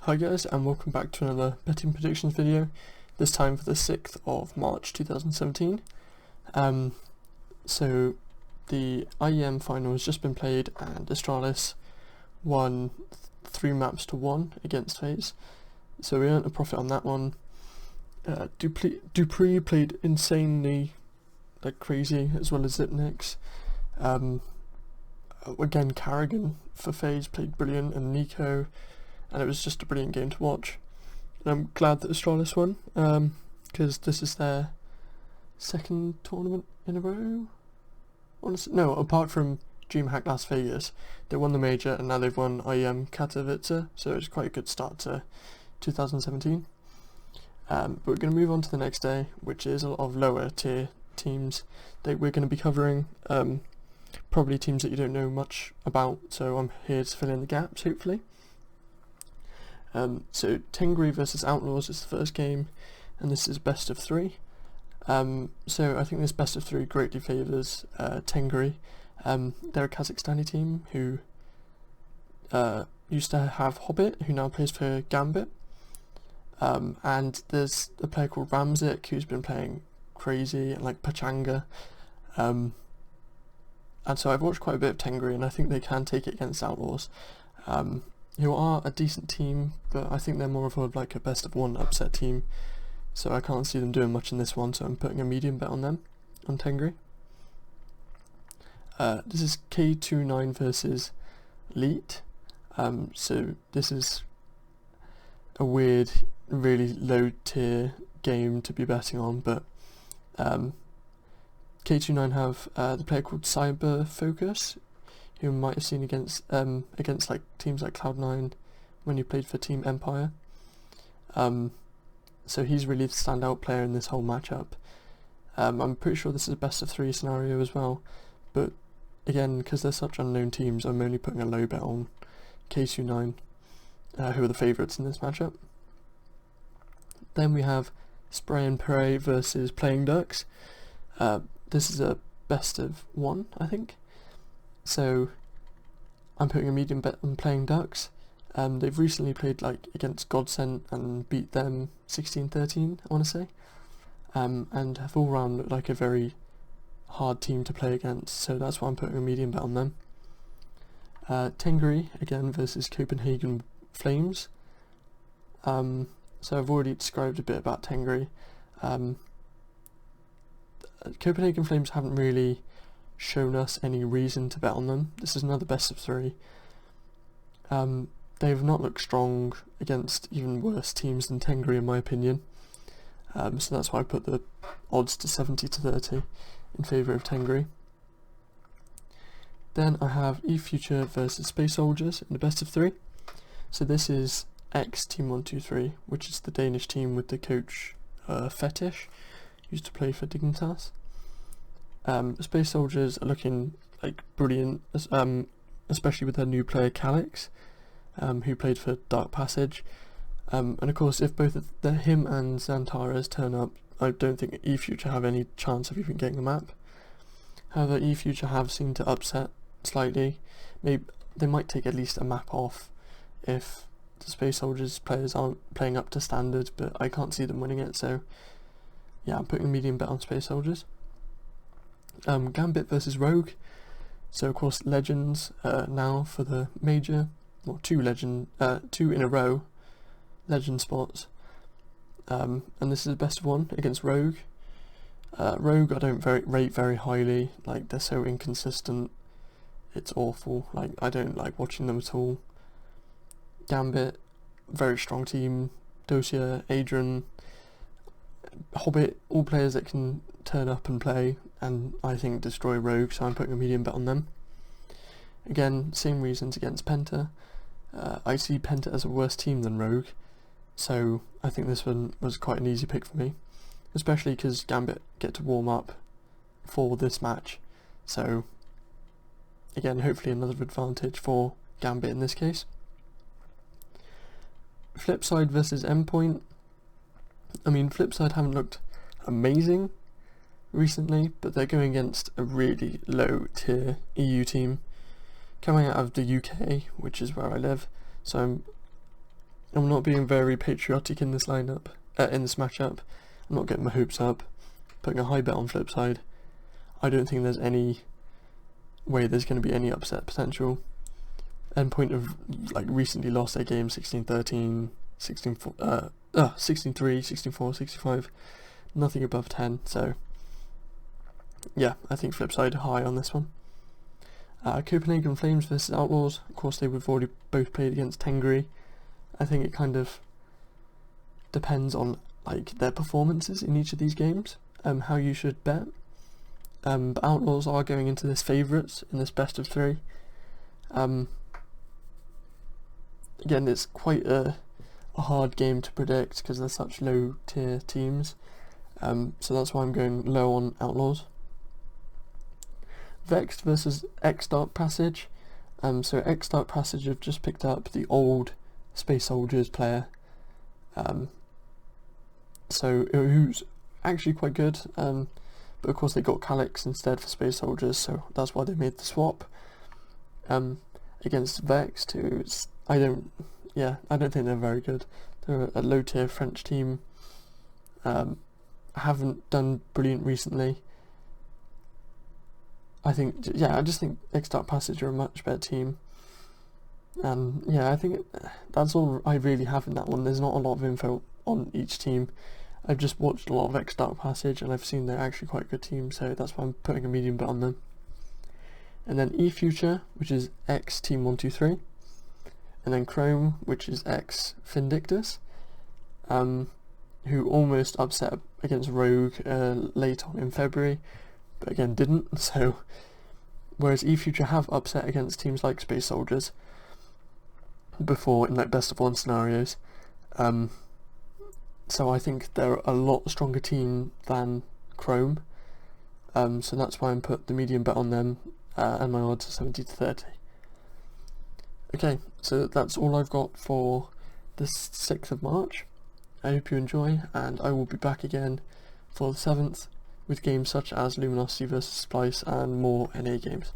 Hi guys, and welcome back to another betting predictions video, this time for the 6th of March 2017. So the IEM final has just been played and Astralis won 3 maps to 1 against FaZe, so we earned a profit on that one. Dupree played insanely crazy, as well as Zipnix. Again, Carrigan for FaZe played brilliant, and Nico, and it was just a brilliant game to watch. And I'm glad that Astralis won, because this is their second tournament in a row. Honestly, no, apart from DreamHack Las Vegas, they won the major and now they've won IEM Katowice, so it's quite a good start to 2017. But we're going to move on to the next day, which is a lot of lower tier teams that we're going to be covering, probably teams that you don't know much about, so I'm here to fill in the gaps, hopefully. So Tengri versus Outlaws is the first game, and this is best of 3. So I think this best of 3 greatly favours Tengri. They're a Kazakhstani team who used to have Hobbit, who now plays for Gambit. And there's a player called Ramzik who's been playing crazy, like Pachanga. And so I've watched quite a bit of Tengri, and I think they can take it against Outlaws, who are a decent team, but I think they're more of a best of 1 upset team, so I can't see them doing much in this one, so I'm putting a medium bet on them, on Tengri. This is K29 versus Leet, so this is a weird, really low tier game to be betting on, but K29 have the player called Cyber Focus, who you might have seen against teams like Cloud9 when he played for Team Empire. So he's really the standout player in this whole matchup. I'm pretty sure this is a best of 3 scenario as well, but again, because they're such unknown teams, I'm only putting a low bet on K29, who are the favourites in this matchup. Then we have Spray and Pray versus Playing Ducks. This is a best of 1, I think. So I'm putting a medium bet on Playing Ducks. They've recently played against Godsent and beat them 16-13, I want to say, and have all round looked like a very hard team to play against, so that's why I'm putting a medium bet on them. Tengri again versus Copenhagen Flames. So I've already described a bit about Tengri. Copenhagen Flames haven't really shown us any reason to bet on them. This is another best of 3. They have not looked strong against even worse teams than Tengri, in my opinion. So that's why I put the odds to 70-30 in favour of Tengri. Then I have eFuture versus Space Soldiers in the best of 3. So this is X Team 123, which is the Danish team with the coach Fetish, used to play for Dignitas. Space Soldiers are looking brilliant, especially with their new player Calix, who played for Dark Passage. And of course, if both of him and Xantares turn up, I don't think eFuture have any chance of even getting a map. However, eFuture have seemed to upset slightly. Maybe they might take at least a map off if the Space Soldiers players aren't playing up to standard, but I can't see them winning it, so yeah, I'm putting a medium bet on Space Soldiers. Gambit versus Rogue. So of course Legends now for the major, or 2 in a row Legend spots. And this is the best of 1 against Rogue. Rogue I don't rate very highly, they're so inconsistent, it's awful, I don't like watching them at all. Gambit, very strong team, Dosia, Adrian, Hobbit, all players that can turn up and play, and I think destroy Rogue, so I'm putting a medium bet on them. Again, same reasons against PENTA. I see PENTA as a worse team than Rogue, so I think this one was quite an easy pick for me, especially because Gambit get to warm up for this match, so again, hopefully another advantage for Gambit in this case. FLIPSID versus Endpoint. I mean, FLIPSID haven't looked amazing recently, but they're going against a really low tier EU team coming out of the UK, which is where I live, so I'm not being very patriotic in this lineup, in this matchup. I'm not getting my hopes up, putting a high bet on Flipside. I don't think there's any way there's going to be any upset potential. Endpoint have like recently lost their game 16-13, 16-3, 16-4, 65, nothing above 10, so yeah, I think Flipside high on this one. Copenhagen Flames versus Outlaws, of course they would have already both played against Tengri. I think it kind of depends on like their performances in each of these games, how you should bet. But Outlaws are going into this favourites in this best of 3. Again, it's quite a hard game to predict because they're such low tier teams, so that's why I'm going low on Outlaws. Vexed versus X Dark Passage. So X Dark Passage have just picked up the old Space Soldiers player, so who's actually quite good, but of course they got Calyx instead for Space Soldiers, so that's why they made the swap. Against Vexed, who I don't think they're very good. They're a low tier French team. Haven't done brilliant recently. I just think X Dark Passage are a much better team. And yeah, I think that's all I really have in that one. There's not a lot of info on each team. I've just watched a lot of X Dark Passage and I've seen they're actually quite a good team, so that's why I'm putting a medium bet on them. And then eFuture, which is X Team 123, and then Chrome, which is X Vindictus, who almost upset against Rogue late on in February, but again didn't. So whereas eFuture have upset against teams like Space Soldiers before in like best of 1 scenarios, so I think they're a lot stronger team than Chrome, so that's why I'm put the medium bet on them, and my odds are 70-30. Okay, so that's all I've got for the 6th of March. I hope you enjoy, and I will be back again for the 7th with games such as Luminosity vs Splice and more NA games.